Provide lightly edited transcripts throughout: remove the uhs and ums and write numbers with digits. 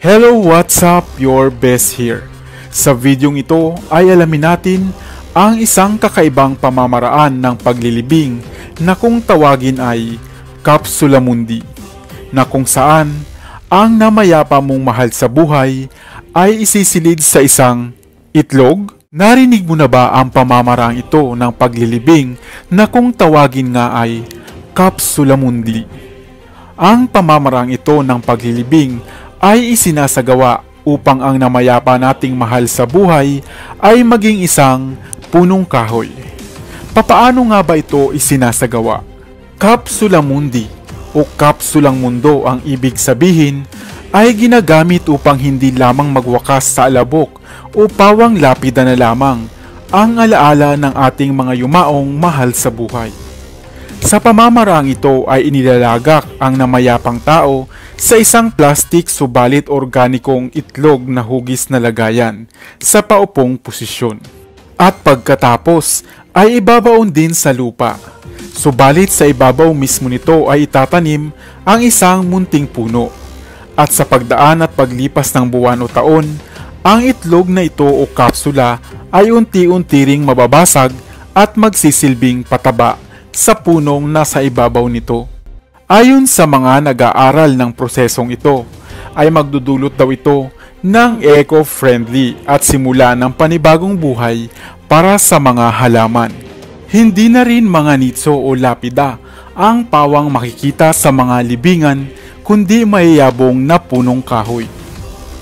Hello, what's up? Your best here. Sa videong ito ay alamin natin ang isang kakaibang pamamaraan ng paglilibing na kung tawagin ay Capsula Mundi, na kung saan ang namayapa mong mahal sa buhay ay isisilid sa isang itlog. Narinig mo na ba ang pamamaraan ito ng paglilibing na kung tawagin nga ay Capsula Mundi? Ang pamamaraan ito ng paglilibing ay isinasagawa upang ang namayapa nating mahal sa buhay ay maging isang punong kahoy. Papaano nga ba ito isinasagawa? Capsula Mundi o kapsulang mundo ang ibig sabihin ay ginagamit upang hindi lamang magwakas sa alabok o pawang lapida na lamang ang alaala ng ating mga yumaong mahal sa buhay. Sa pamamaraang ito ay inilalagak ang namayapang tao sa isang plastik subalit organikong itlog na hugis na lagayan sa paupong posisyon. At pagkatapos ay ibabaon din sa lupa. Subalit sa ibabaw mismo nito ay itatanim ang isang munting puno. At sa pagdaan at paglipas ng buwan o taon, ang itlog na ito o kapsula ay unti-unti ring mababasag at magsisilbing pataba sa punong nasa ibabaw nito. Ayon sa mga nag-aaral ng prosesong ito, ay magdudulot daw ito ng eco-friendly at simula ng panibagong buhay para sa mga halaman. Hindi na rin mga nitso o lapida ang pawang makikita sa mga libingan kundi mayayabong na punong kahoy.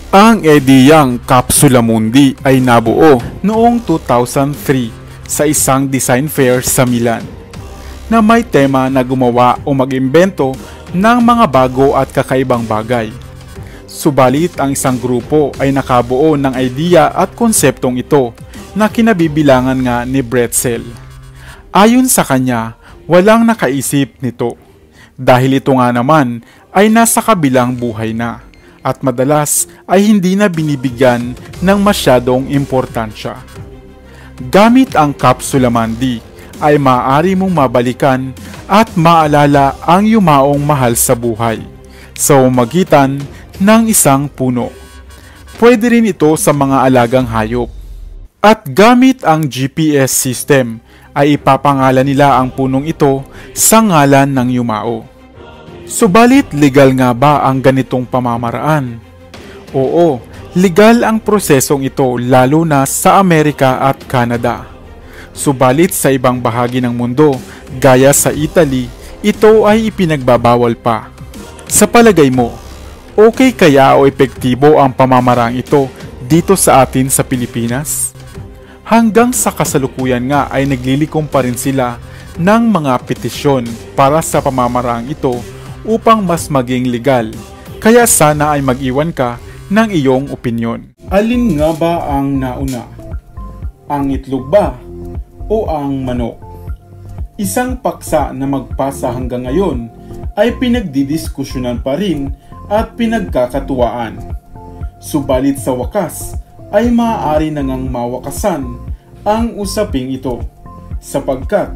Ang ideyang Capsula Mundi ay nabuo noong 2003 sa isang design fair sa Milan, na may tema na gumawa o mag-imbento ng mga bago at kakaibang bagay. Subalit ang isang grupo ay nakabuo ng idea at konseptong ito na kinabibilangan nga ni Bretzel. Ayon sa kanya, walang nakaisip nito dahil ito nga naman ay nasa kabilang buhay na at madalas ay hindi na binibigyan ng masyadong importansya. Gamit ang Capsula Mundi ay maaari mong mabalikan at maalala ang yumaong mahal sa buhay sa pamamagitan ng isang puno. Pwede rin ito sa mga alagang hayop. At gamit ang GPS system ay ipapangalan nila ang punong ito sa ngalan ng yumao. Subalit legal nga ba ang ganitong pamamaraan? Oo, legal ang prosesong ito lalo na sa Amerika at Canada. Subalit sa ibang bahagi ng mundo, gaya sa Italy, ito ay ipinagbabawal pa. Sa palagay mo, okay kaya o epektibo ang pamamaraan ito dito sa atin sa Pilipinas? Hanggang sa kasalukuyan nga ay naglilikom pa rin sila ng mga petisyon para sa pamamaraan ito upang mas maging legal. Kaya sana ay mag-iwan ka ng iyong opinyon. Alin nga ba ang nauna? Ang itlog ba o ang manok? Isang paksa na magpasa hanggang ngayon ay pinagdidiskusyonan pa rin at pinagkakatuwaan. Subalit sa wakas ay maaari na ngang mawakasan ang usaping ito, sapagkat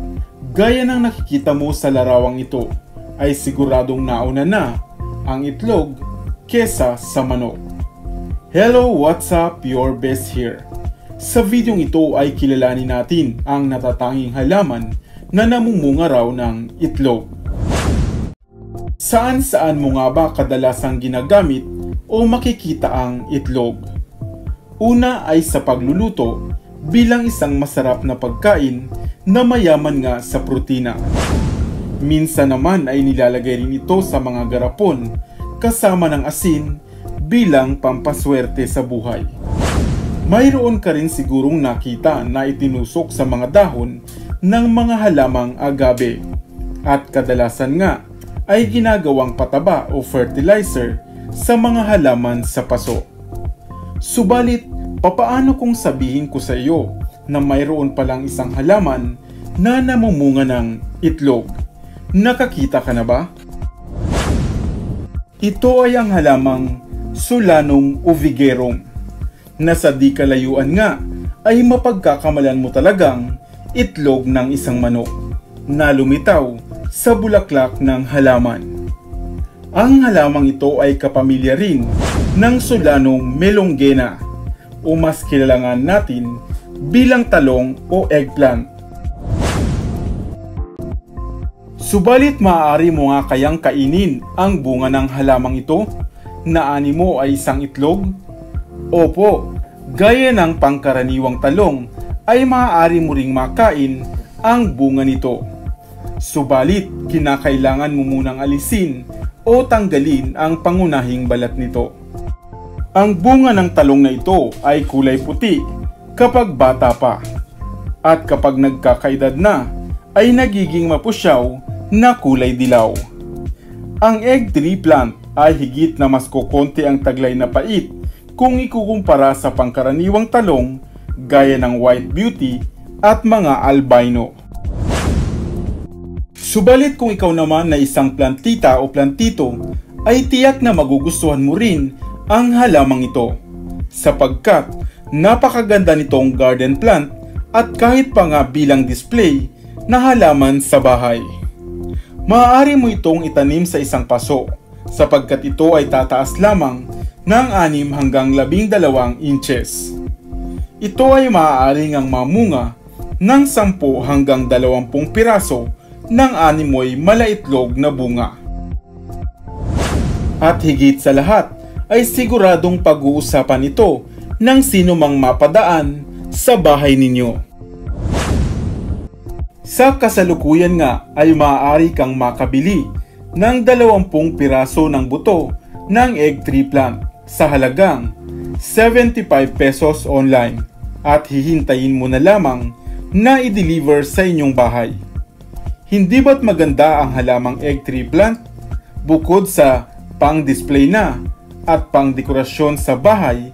gaya ng nakikita mo sa larawang ito ay siguradong nauna na ang itlog kesa sa manok. Hello, what's up? Your best here. Sa videong ito ay kilalanin natin ang natatanging halaman na namumunga raw ng itlog. Saan-saan mo nga ba kadalasang ginagamit o makikita ang itlog? Una ay sa pagluluto bilang isang masarap na pagkain na mayaman nga sa protina. Minsan naman ay nilalagay rin ito sa mga garapon kasama ng asin bilang pampaswerte sa buhay. Mayroon ka rin sigurong nakita na itinusok sa mga dahon ng mga halamang agave at kadalasan nga ay ginagawang pataba o fertilizer sa mga halaman sa paso. Subalit, papaano kung sabihin ko sa iyo na mayroon palang isang halaman na namumunga ng itlog? Nakakita ka na ba? Ito ay ang halamang Solanum ovigerum, na sa di kalayuan nga ay mapagkakamalan mo talagang itlog ng isang manok na lumitaw sa bulaklak ng halaman. Ang halamang ito ay kapamilya rin ng Solanum melongena o mas kilala natin bilang talong o eggplant. Subalit maaari mo nga kayang kainin ang bunga ng halamang ito na animo ay isang itlog? Opo, gaya ng pangkaraniwang talong ay maaari mo ring makain ang bunga nito. Subalit kinakailangan mo munang alisin o tanggalin ang pangunahing balat nito. Ang bunga ng talong na ito ay kulay puti kapag bata pa at kapag nagkakaedad na ay nagiging mapusyaw na kulay dilaw. Ang egg tree plant ay higit na mas kokonti ang taglay na pait kung ikukumpara sa pangkaraniwang talong gaya ng white beauty at mga albino. Subalit kung ikaw naman na isang plantita o plantito ay tiyak na magugustuhan mo rin ang halamang ito sapagkat napakaganda nitong garden plant at kahit pa nga bilang display na halaman sa bahay. Maaari mo itong itanim sa isang paso sapagkat ito ay tataas lamang ng 6 hanggang 12 inches. Ito ay maaaring ang mamunga ng 10 hanggang 20 piraso ng animoy malaitlog na bunga. At higit sa lahat ay siguradong pag-uusapan ito ng sino mang mapadaan sa bahay ninyo. Sa kasalukuyan nga ay maaari kang makabili ng 20 piraso ng buto ng egg tree plant sa halagang 75 pesos online at hihintayin mo na lamang na i-deliver sa inyong bahay. Hindi ba't maganda ang halamang egg tree plant? Bukod sa pang-display na at pang-dekorasyon sa bahay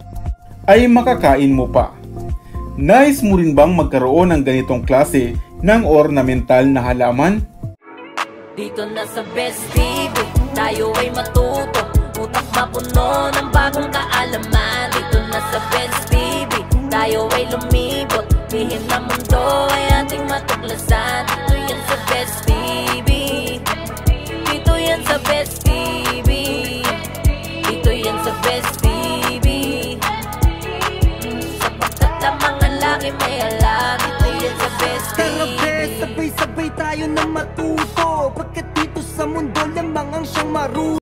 ay makakain mo pa. Nais mo rin bang magkaroon ng ganitong klase ng ornamental na halaman? Dito na sa Best TV, tayo ay matuto, utak mapuno ng bagong kaalaman. Dito na sa Best TV, tayo ay lumibot, lihim na mundo ay ating matuklasan. Dito yan sa Best TV, dito yan sa Best TV, dito yan sa Best TV. Sapagkat lamang ang laki may alam, dito yan sa Best TV. Sabay-sabay tayo na matuto, pagkat dito sa mundo lamang ang siyang maruto.